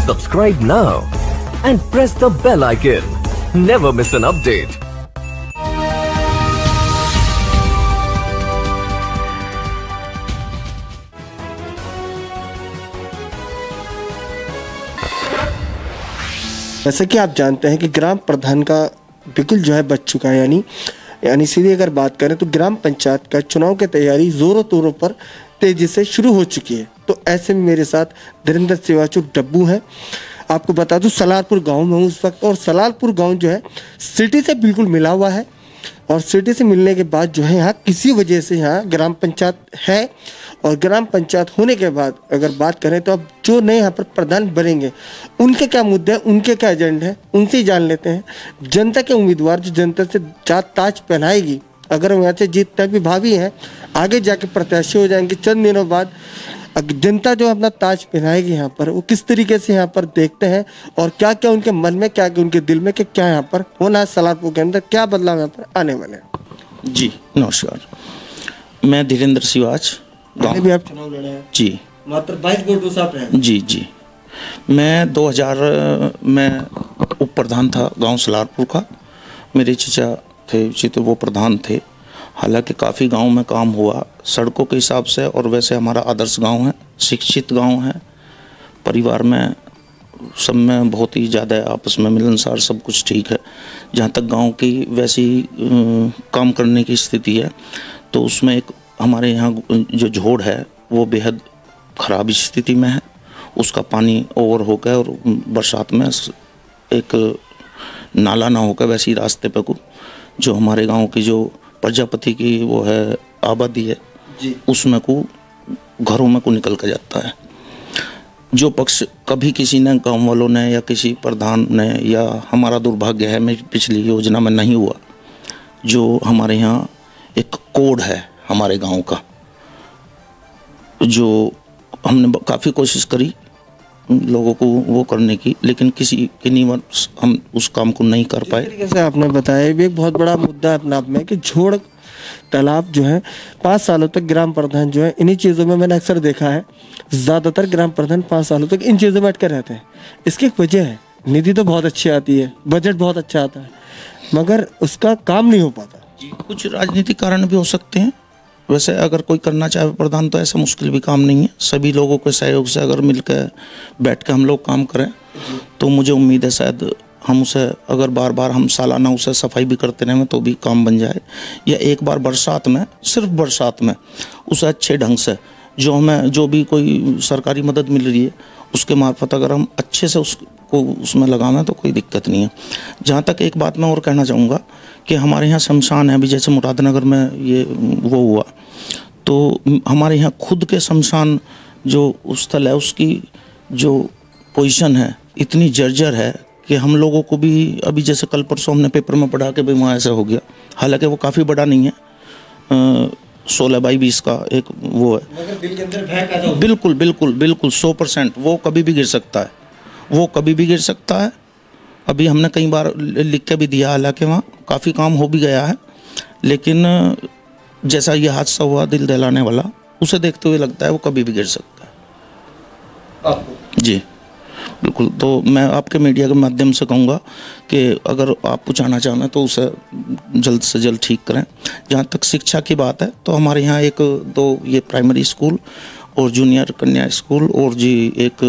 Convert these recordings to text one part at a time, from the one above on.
Subscribe now and press the bell icon. Never miss an update. जैसे कि आप जानते हैं कि ग्राम प्रधान का बिल्कुल जो है बच चुका है, यानी सीधी अगर बात करें तो ग्राम पंचायत का चुनाव की तैयारी जोरों तोरों पर तेजी से शुरू हो चुकी है। तो ऐसे में मेरे साथ धीरेन्द्र श्रीवास्तव डब्बू हैं। आपको बता दूं सलारपुर गांव में हूँ उस वक्त, और सलारपुर गांव जो है सिटी से बिल्कुल मिला हुआ है, और सिटी से मिलने के बाद जो है यहाँ किसी वजह से यहाँ ग्राम पंचायत है, और ग्राम पंचायत होने के बाद अगर बात करें तो अब जो नए यहाँ पर प्रधान बनेंगे उनके क्या मुद्दे हैं, उनके क्या एजेंडे हैं, उनसे ही जान लेते हैं। जनता के उम्मीदवार जो जनता से ताज पहनाएगी, अगर हम यहाँ से जीतते भी भावी हैं, आगे जाके प्रत्याशी हो जाएंगे चंद दिनों बाद, जनता जो अपना ताज पहनाएगी यहाँ पर, वो किस तरीके से यहाँ पर देखते हैं और क्या क्या उनके मन में, क्या क्या उनके दिल में, कि क्या यहाँ पर होना है, सलारपुर के अंदर क्या बदलाव यहाँ पर आने वाले हैं। जी नमस्कार, मैं धीरेन्द्र श्रीवास्तव भी आप चुनाव लड़े हैं जी, मात्र 22 वोटों से आप रहे। जी मैं 2000 में उप प्रधान था गांव सलारपुर का। मेरे चचा थे तो वो प्रधान थे। हालांकि काफ़ी गांव में काम हुआ सड़कों के हिसाब से, और वैसे हमारा आदर्श गांव है, शिक्षित गांव है, परिवार में सब में बहुत ही ज़्यादा आपस में मिलनसार, सब कुछ ठीक है। जहाँ तक गांव की वैसी काम करने की स्थिति है तो उसमें एक हमारे यहाँ जो झोड़ है वो बेहद ख़राब स्थिति में है। उसका पानी ओवर हो गया और बरसात में एक नाला ना होकर वैसे ही रास्ते पे को जो हमारे गांव की जो प्रजापति की वो है आबादी है जी, उसमें को घरों में को निकल कर जाता है। जो पक्ष कभी किसी ने गांव वालों ने या किसी प्रधान ने, या हमारा दुर्भाग्य है में पिछली योजना में नहीं हुआ, जो हमारे यहाँ एक कोड है हमारे गांव का, जो हमने काफ़ी कोशिश करी लोगों को वो करने की, लेकिन किसी के निवश हम उस काम को नहीं कर पाए। तरीके से आपने बताया ये भी एक बहुत बड़ा मुद्दा है अपने आप में कि झोड़ तालाब जो है 5 सालों तक ग्राम प्रधान जो है इन्हीं चीज़ों में, मैंने अक्सर देखा है ज़्यादातर ग्राम प्रधान 5 सालों तक इन चीज़ों में अटके रहते हैं। इसकी एक वजह है, निधि तो बहुत अच्छी आती है, बजट बहुत अच्छा आता है, मगर उसका काम नहीं हो पाता। कुछ राजनीतिक कारण भी हो सकते हैं। वैसे अगर कोई करना चाहे प्रधान तो ऐसा मुश्किल भी काम नहीं है। सभी लोगों के सहयोग से अगर मिलकर बैठ कर हम लोग काम करें तो मुझे उम्मीद है शायद हम उसे, अगर बार बार हम सालाना उसे सफाई भी करते रहें तो भी काम बन जाए, या एक बार बरसात में, सिर्फ बरसात में उसे अच्छे ढंग से जो हमें जो भी कोई सरकारी मदद मिल रही है उसके मार्फत अगर हम अच्छे से उसको उसमें लगाना तो कोई दिक्कत नहीं है। जहाँ तक एक बात मैं और कहना चाहूँगा कि हमारे यहाँ शमशान है, अभी जैसे मुरादनगर में ये वो हुआ तो हमारे यहाँ खुद के शमशान जो स्थल है उसकी जो पोजीशन है इतनी जर्जर है कि हम लोगों को भी, अभी जैसे कल परसों हमने पेपर में पढ़ा कि भाई वहाँ ऐसा हो गया, हालांकि वो काफ़ी बड़ा नहीं है, 16x20 का एक वो है, मगर दिल के अंदर भय पैदा होता है। बिल्कुल बिल्कुल बिल्कुल 100%, वो कभी भी गिर सकता है, वो कभी भी गिर सकता है। अभी हमने कई बार लिख के भी दिया, हालांकि वहाँ काफ़ी काम हो भी गया है, लेकिन जैसा ये हादसा हुआ दिल दहलाने वाला, उसे देखते हुए लगता है वो कभी भी गिर सकता है। आपको जी बिल्कुल। तो मैं आपके मीडिया के माध्यम से कहूँगा कि अगर आप कुछ आना चाहें तो उसे जल्द से जल्द ठीक करें। जहाँ तक शिक्षा की बात है तो हमारे यहाँ 1-2 ये प्राइमरी स्कूल और जूनियर कन्या स्कूल और जी एक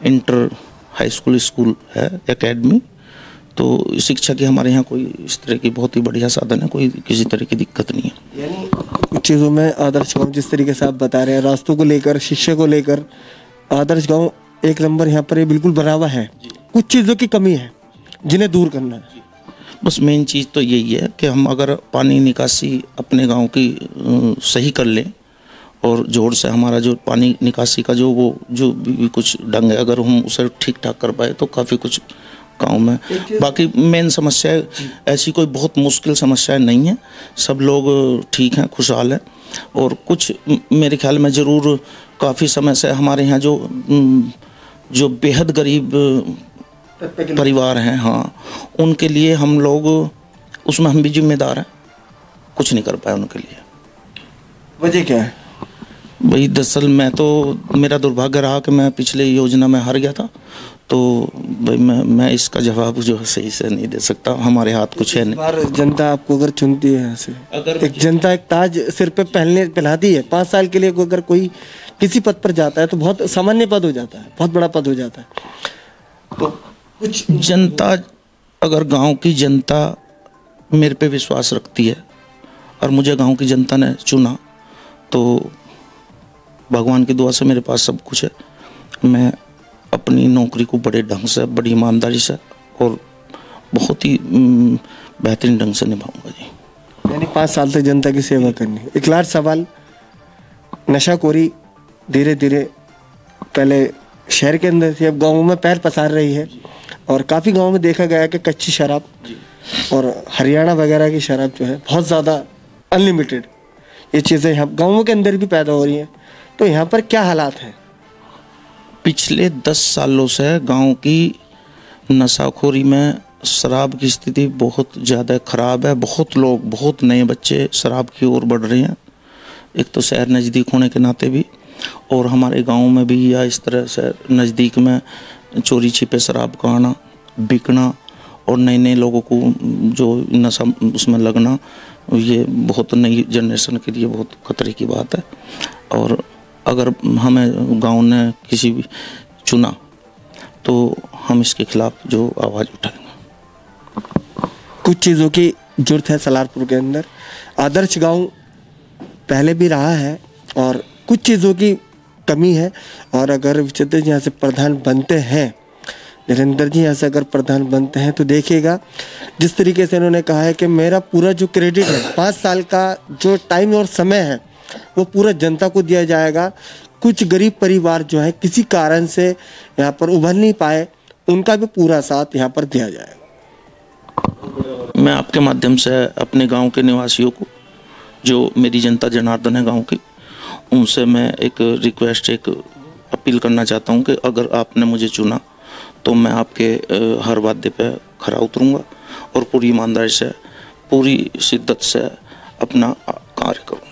इंटर हाई स्कूल है, एकेडमी। तो शिक्षा की हमारे यहाँ कोई इस तरह की बहुत ही बढ़िया साधन है, कोई किसी तरह की दिक्कत नहीं है। यानी कुछ चीज़ों में आदर्श गाँव जिस तरीके से आप बता रहे हैं, रास्तों को लेकर, शिक्षा को लेकर आदर्श गाँव एक नंबर यहाँ पर ये बिल्कुल बना हुआ है। कुछ चीज़ों की कमी है जिन्हें दूर करना है। बस मेन चीज़ तो यही है कि हम अगर पानी निकासी अपने गांव की सही कर लें, और जोड़ से हमारा जो पानी निकासी का जो भी कुछ ढंग है अगर हम उसे ठीक ठाक कर पाए तो काफ़ी कुछ गाँव में। बाकी मेन समस्या ऐसी कोई बहुत मुश्किल समस्याएं नहीं है, सब लोग ठीक हैं, खुशहाल हैं। और कुछ मेरे ख्याल में ज़रूर काफ़ी समय से हमारे यहाँ जो बेहद गरीब परिवार हैं, हाँ, उनके लिए हम लोग उसमें हम भी जिम्मेदार हैं, कुछ नहीं कर पाए उनके लिए। वजह क्या है? भाई दरअसल मैं तो, मेरा दुर्भाग्य रहा कि मैं पिछले योजना में हार गया था, तो भाई मैं इसका जवाब जो है सही से नहीं दे सकता, हमारे हाथ कुछ है इस नहीं। बार जनता आपको अगर चुनती है यहाँ से, अगर एक जनता एक ताज सिर पे पहनाती है, 5 साल के लिए अगर कोई किसी पद पर जाता है तो बहुत सामान्य पद हो जाता है, बहुत बड़ा पद हो जाता है। तो कुछ जनता, अगर गांव की जनता मेरे पे विश्वास रखती है और मुझे गांव की जनता ने चुना, तो भगवान की दुआ से मेरे पास सब कुछ है। मैं अपनी नौकरी को बड़े ढंग से, बड़ी ईमानदारी से और बहुत ही बेहतरीन ढंग से निभाऊंगा जी। यानी 5 साल तक जनता की सेवा करनी। एक लास्ट सवाल, नशाखोरी धीरे धीरे पहले शहर के अंदर थी, अब गाँवों में पैर पसार रही है, और काफ़ी गाँव में देखा गया कि कच्ची शराब और हरियाणा वगैरह की शराब जो है बहुत ज़्यादा अनलिमिटेड, ये चीज़ें यहाँ गाँवों के अंदर भी पैदा हो रही हैं। तो यहाँ पर क्या हालात हैं? पिछले 10 सालों से गांव की नशाखोरी में शराब की स्थिति बहुत ज़्यादा ख़राब है। बहुत लोग, बहुत नए बच्चे शराब की ओर बढ़ रहे हैं, एक तो शहर नज़दीक होने के नाते भी, और हमारे गांव में भी या इस तरह से नज़दीक में चोरी छिपे शराब का आना, बिकना और नए नए लोगों को जो नशा उसमें लगना, ये बहुत नई जनरेशन के लिए बहुत खतरे की बात है। और अगर हमें गांव ने किसी भी चुना तो हम इसके खिलाफ जो आवाज़ उठाएंगे। कुछ चीज़ों की जरूरत है सलारपुर के अंदर। आदर्श गांव पहले भी रहा है और कुछ चीज़ों की कमी है, और अगर विचित्र जी यहाँ से प्रधान बनते हैं, नरेंद्र जी यहाँ से अगर प्रधान बनते हैं, तो देखिएगा जिस तरीके से इन्होंने कहा है कि मेरा पूरा जो क्रेडिट है, 5 साल का जो टाइम और समय है, वो पूरा जनता को दिया जाएगा। कुछ गरीब परिवार जो है किसी कारण से यहाँ पर उभर नहीं पाए, उनका भी पूरा साथ यहाँ पर दिया जाएगा। मैं आपके माध्यम से अपने गांव के निवासियों को, जो मेरी जनता जनार्दन है गांव की, उनसे मैं एक रिक्वेस्ट, एक अपील करना चाहता हूं कि अगर आपने मुझे चुना तो मैं आपके हर वादे पे खरा उतरूंगा और पूरी ईमानदारी से, पूरी शिद्दत से अपना कार्य करूँगा।